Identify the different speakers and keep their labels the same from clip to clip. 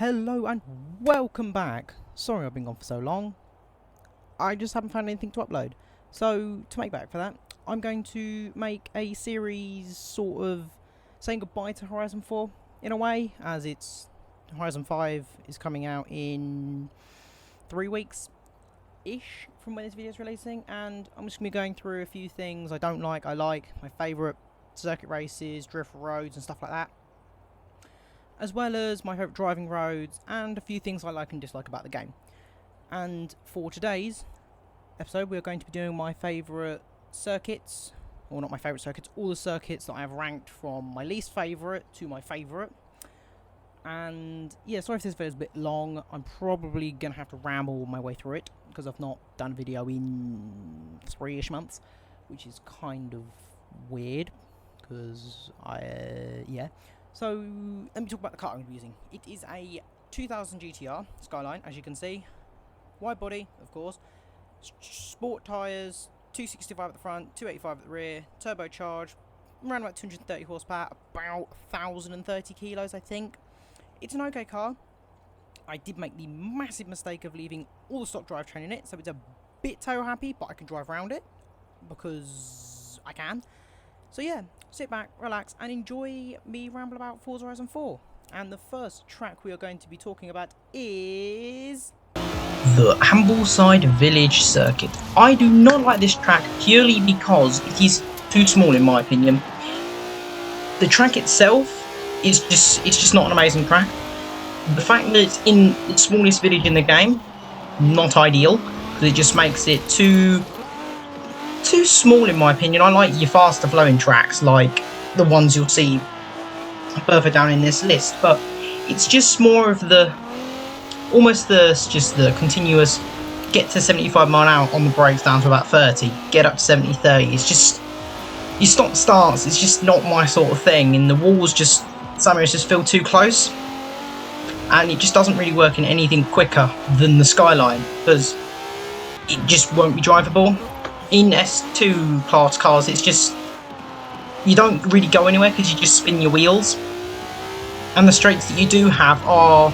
Speaker 1: Hello and welcome back. Sorry I've been gone for so long. I just haven't found anything to upload. So, to make back for that, I'm going to make a series sort of saying goodbye to Horizon 4 in a way, as Horizon 5 is coming out in 3 weeks-ish from when this video is releasing, and I'm just going to be going through a few things I don't like, I like, my favourite circuit races, drift roads and stuff like that, as well as my favourite driving roads and a few things I like and dislike about the game. And for today's episode, we're going to be doing my favourite circuits, or not my favourite circuits, all the circuits that I have ranked from my least favourite to my favourite. And yeah, sorry if this video is a bit long. I'm probably going to have to ramble my way through it, because I've not done a video in 3-ish months, which is kind of weird, because yeah. So, let me talk about the car I'm going to be using. It is a 2000 GTR Skyline, as you can see. Wide body, of course. Sport tyres, 265 at the front, 285 at the rear, turbocharged, around about 230 horsepower, about 1,030 kilos, I think. It's an okay car. I did make the massive mistake of leaving all the stock drivetrain in it, so it's a bit tail happy, but I can drive around it, because I can. So yeah, sit back, relax, and enjoy me ramble about Forza Horizon 4. And the first track we are going to be talking about is
Speaker 2: the humbleside village circuit. I do not like this track purely because it is too small in my opinion. The track itself is just not an amazing track. The fact that it's in the smallest village in the game, not ideal, because it just makes it too small in my opinion. I like your faster flowing tracks like the ones you'll see further down in this list, but it's just more of the continuous get to 75 mile an hour on the brakes down to about 30, get up to 70, 30. It's just you stop starts. It's just not my sort of thing, and the walls sometimes just feel too close, and it just doesn't really work in anything quicker than the Skyline, because it just won't be drivable. In S2 class cars, it's just you don't really go anywhere because you just spin your wheels, and the straights that you do have are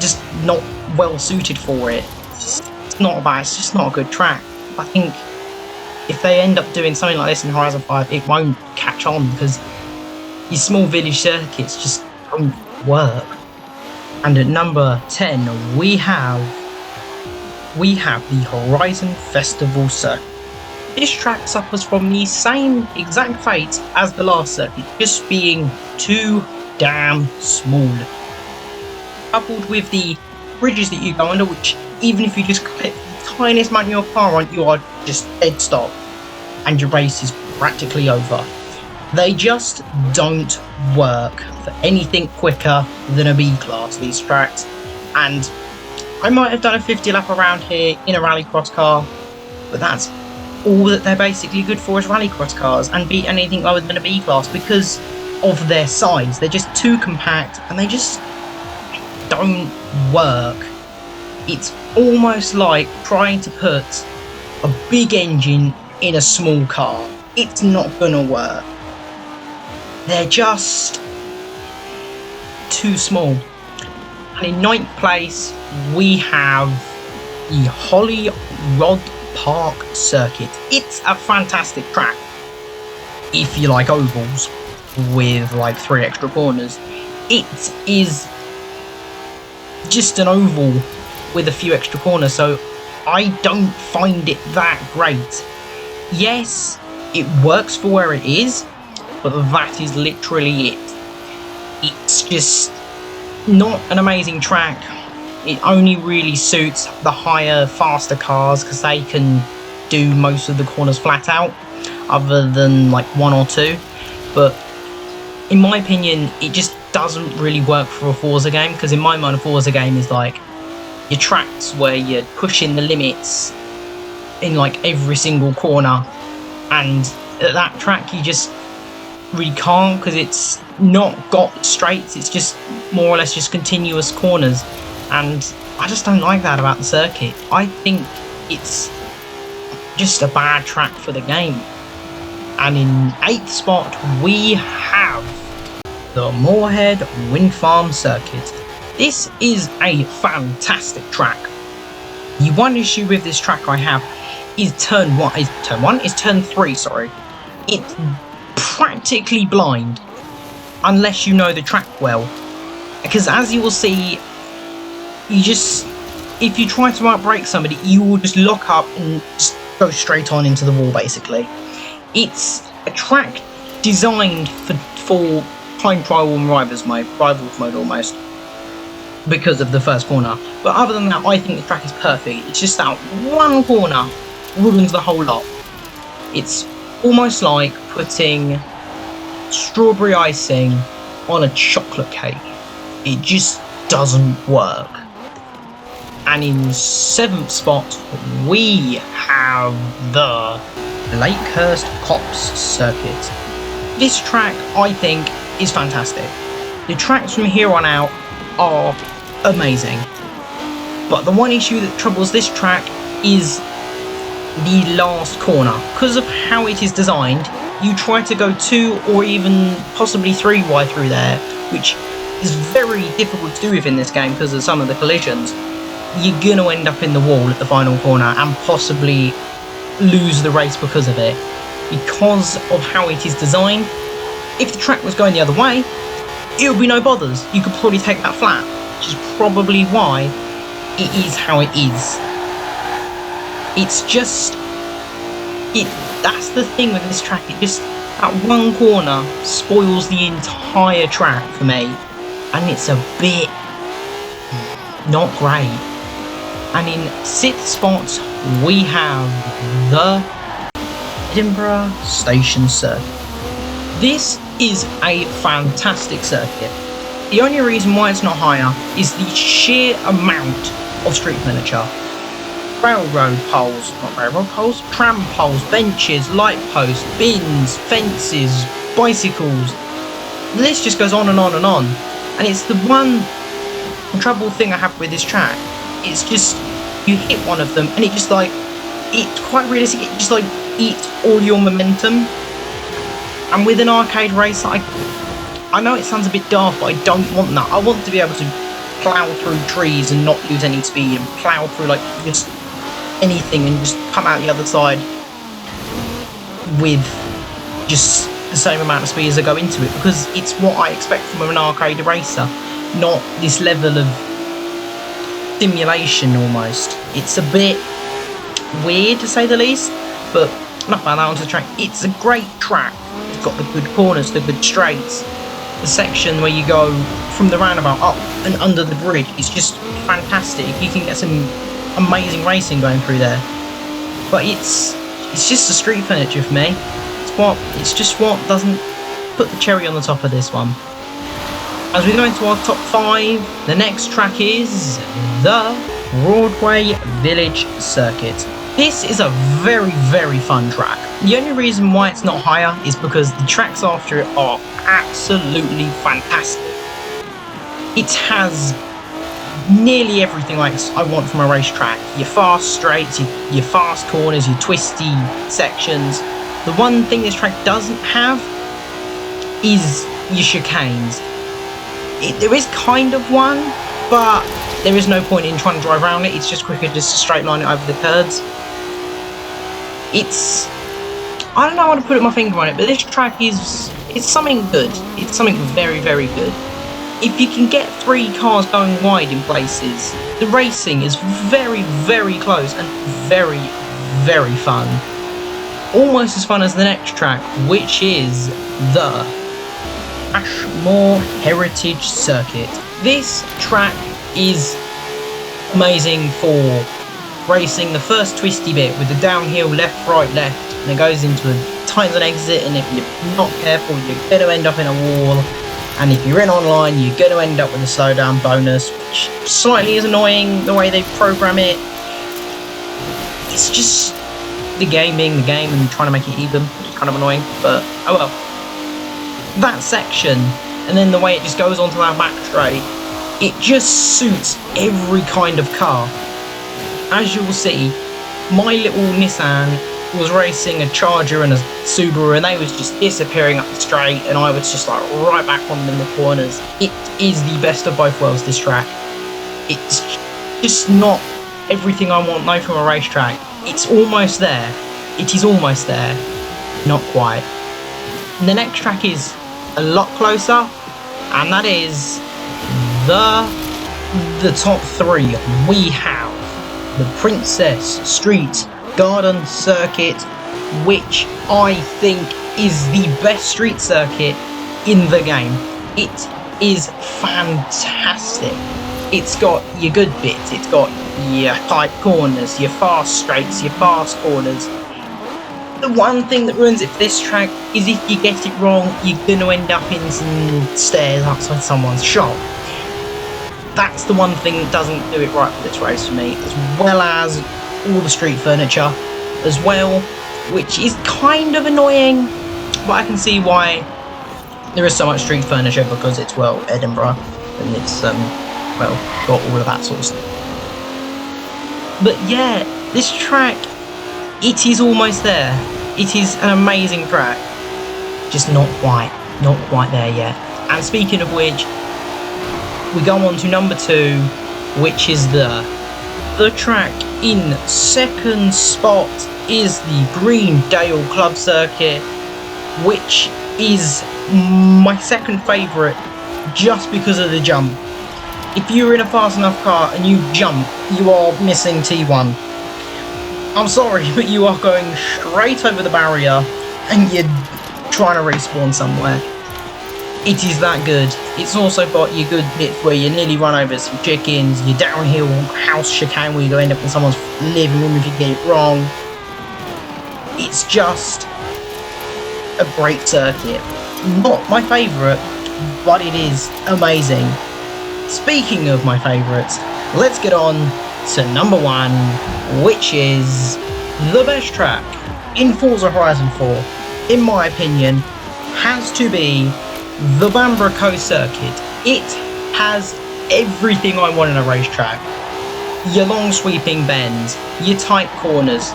Speaker 2: just not well suited for it. It's just not a good track. I think if they end up doing something like this in Horizon 5, it won't catch on because these small village circuits just don't work. And at number 10, we have the Horizon Festival circuit. This track suffers from the same exact fate as the last circuit, just being too damn small. Coupled with the bridges that you go under, which even if you just clip the tiniest amount of your car on, you are just dead stop, and your race is practically over. They just don't work for anything quicker than a B class, these tracks, and I might have done a 50 lap around here in a rallycross car, but that's all that they're basically good for is rallycross cars, and beat anything lower than a B class because of their size. They're just too compact and they just don't work. It's almost like trying to put a big engine in a small car. It's not gonna work. They're just too small. And in 9th place, we have the Holly Rod Park circuit. It's a fantastic track if you like ovals with like 3 extra corners. It is just an oval with a few extra corners, so I don't find it that great. Yes, it works for where it is, but that is literally it. It's just not an amazing track. It only really suits the higher, faster cars because they can do most of the corners flat out, other than like 1 or 2. But in my opinion, it just doesn't really work for a Forza game, because in my mind a Forza game is like your tracks where you're pushing the limits in like every single corner, and at that track you just really can't, because it's not got straights. It's just more or less just continuous corners, and I just don't like that about the circuit. I think it's just a bad track for the game. And in 8th spot we have the Moorhead Wind Farm circuit. This is a fantastic track. The one issue with this track I have is turn 3, sorry. It's practically blind unless you know the track well. Because as you will see, if you try to outbrake somebody, you will just lock up and just go straight on into the wall, basically. It's a track designed for time trial and rivals mode almost, because of the first corner. But other than that, I think the track is perfect. It's just that one corner ruins the whole lot. It's almost like putting strawberry icing on a chocolate cake. It just doesn't work. And in 7th spot, we have the Lakehurst Copse Circuit. This track, I think, is fantastic. The tracks from here on out are amazing. But the one issue that troubles this track is the last corner. Because of how it is designed, you try to go 2 or even possibly 3 wide through there, which is very difficult to do within this game because of some of the collisions. You're going to end up in the wall at the final corner and possibly lose the race because of it. Because of how it is designed, if the track was going the other way, it would be no bothers. You could probably take that flat, which is probably why it is how it is. It's just... that's the thing with this track. That one corner spoils the entire track for me. And it's a bit... not great. And in 6th spot, we have the Edinburgh Station Circuit. This is a fantastic circuit. The only reason why it's not higher is the sheer amount of street furniture. Tram poles, benches, light posts, bins, fences, bicycles. The list just goes on and on and on. And it's the one trouble thing I have with this track. It's just, you hit one of them and it just it's quite realistic, it just eats all your momentum. And with an arcade race, I know it sounds a bit daft, but I don't want that. I want to be able to plough through trees and not lose any speed, and plough through just anything and just come out the other side with just the same amount of speed as I go into it, because it's what I expect from an arcade racer, not this level of simulation almost. It's a bit weird to say the least, but enough about that. Onto the track. It's a great track. It's got the good corners, the good straights. The section where you go from the roundabout up and under the bridge is just fantastic. You can get some amazing racing going through there. But it's just the street furniture for me. It's just what doesn't put the cherry on the top of this one. As we go into our top 5, the next track is the Broadway Village Circuit. This is a very, very fun track. The only reason why it's not higher is because the tracks after it are absolutely fantastic. It has nearly everything I want from a racetrack. Your fast straights, your fast corners, your twisty sections. The one thing this track doesn't have is your chicanes. There is kind of one, but there is no point in trying to drive around it. It's just quicker just to straight line it over the curves. I don't know how to put my finger on it, but this track it's something good. It's something very, very good. If you can get 3 cars going wide in places, the racing is very, very close and very, very fun. Almost as fun as the next track, which is the Ashmore Heritage Circuit. This track is amazing for racing the first twisty bit with the downhill left, right, left, and it goes into a tiny exit, and if you're not careful, you're going to end up in a wall, and if you're in online, you're going to end up with a slowdown bonus, which slightly is annoying the way they program it. It's just the game being the game and trying to make it even, which is kind of annoying, but oh well. That section, and then the way it just goes onto that back straight, it just suits every kind of car. As you will see, my little Nissan was racing a Charger and a Subaru, and they was just disappearing up the straight, and I was just like right back on them in the corners. It is the best of both worlds, this track. It's just not everything I want though from a racetrack. It's almost there. It is almost there. Not quite. The next track is a lot closer, and that is the top three. We have the Princess Street Garden Circuit, which I think is the best street circuit in the game. It is fantastic. It's got your good bits, it's got your tight corners, your fast straights, your fast corners. The one thing that ruins it for this track is if you get it wrong, you're going to end up in some stairs outside someone's shop. That's the one thing that doesn't do it right for this race for me, as well as all the street furniture as well, which is kind of annoying, but I can see why there is so much street furniture, because it's, well, Edinburgh, and it's, well, got all of that sort of stuff. But yeah, this track, it is almost there. It is an amazing track, just not quite there yet. And speaking of which, we go on to number 2, which is the track in second spot is the Greendale Club Circuit, which is my second favourite just because of the jump. If you're in a fast enough car and you jump, you are missing T1. I'm sorry, but you are going straight over the barrier and you're trying to respawn somewhere. It is that good. It's also got your good bits where you nearly run over some chickens, your downhill house chicane where you go end up in someone's living room if you get it wrong. It's just a great circuit. Not my favourite, but it is amazing. Speaking of my favourites, let's get on to number 1, which is the best track in Forza Horizon 4, in my opinion, has to be the Edinburgh circuit. It has everything I want in a racetrack. Your long sweeping bends, your tight corners,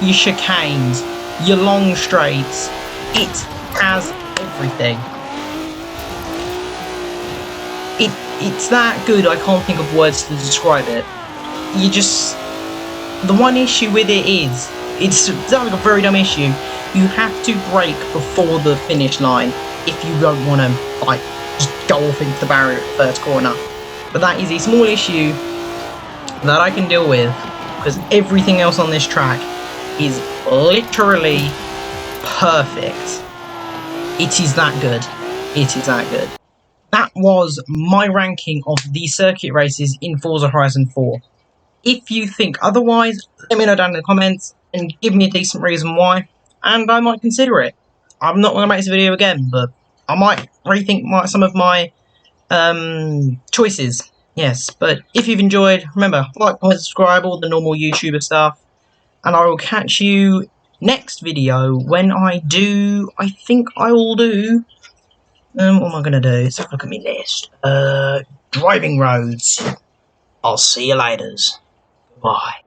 Speaker 2: your chicanes, your long straights. It has everything. It's that good, I can't think of words to describe it. You just... The one issue with it is, it's sounds like a very dumb issue, you have to brake before the finish line if you don't want to, like, just go off into the barrier at the first corner. But that is a small issue that I can deal with, because everything else on this track is literally perfect. It is that good. It is that good. That was my ranking of the circuit races in Forza Horizon 4. If you think otherwise, let me know down in the comments and give me a decent reason why, and I might consider it. I'm not going to make this video again, but I might rethink some of my choices. Yes, but if you've enjoyed, remember, like, comment, subscribe, all the normal YouTuber stuff, and I will catch you next video when I think I will do, what am I going to do? Let's have a look at my list. Driving roads. I'll see you later. Bye.